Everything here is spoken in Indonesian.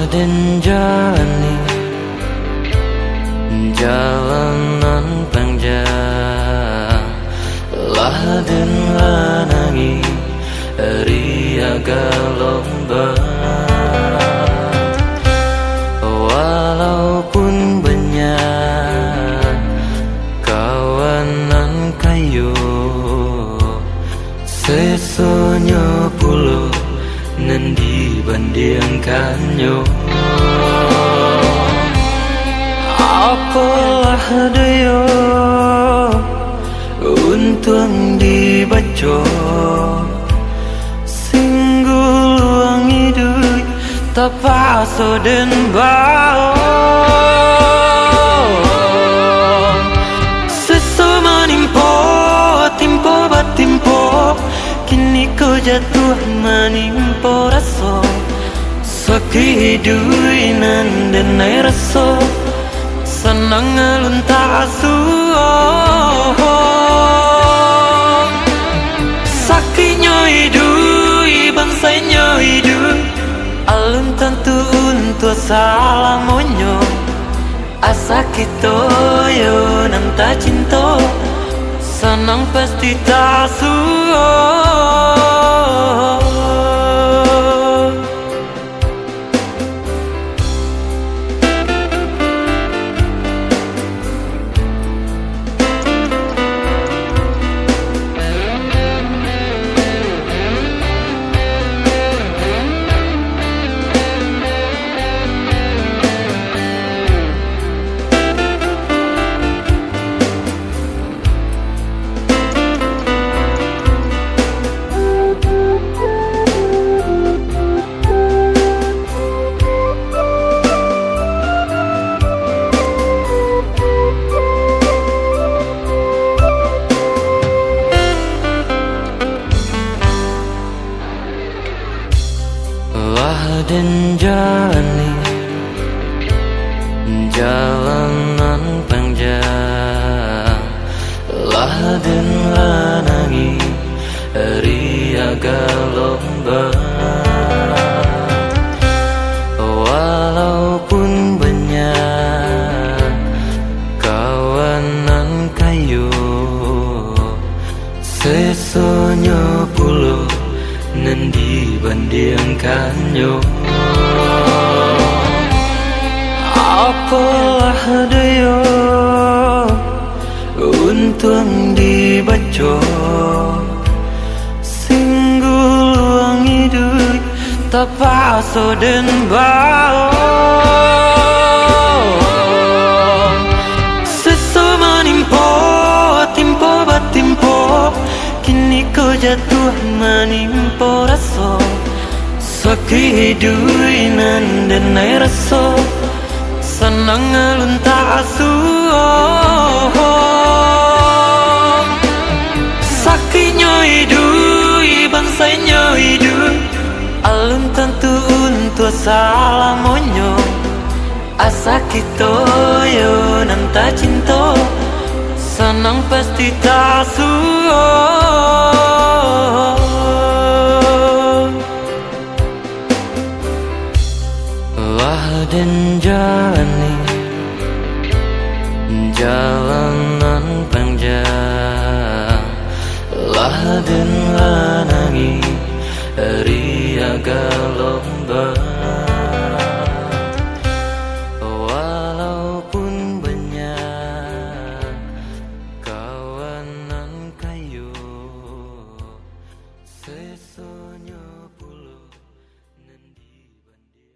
dan jalani jalanan panjang, dan lanangi ria gelombang. Walaupun banyak kawanan kayu, sesonyo pulau nan dibandingkannya. Apalah daya untung dibaca, singgul wangi duit tak paso dan bau. Sesama timpo batimpo, kini kau jatuh menimpa rasa. Sakit duinan dan air rasa, senang alun tak asuh. Sakitnya hidup, bangsanya hidup, alun tentu untuk salamonyo. Asa kita yo nam tak cinta, senang pasti tak asuh. Dan jalani jalanan panjang, dan lanangi ria gelombang. Walaupun banyak kawanan kayu, sesonyo pulau nan dibandingkannya. Apalah daya untung dibaca, singgul wangi duit tak paso dan bau. Sesama timpo batimpo, kini kau jatuh menimpa rasa. Sakit duinan dan air rasa, senang alun tak asuh. Sakitnya hidup, bangsanya hidup, alun tentu untuk salamonyo. Asa kita yo nam tak cinta, senang pasti tak asuh. Dan jalani jalanan panjang, dan lanangi ria gelombang.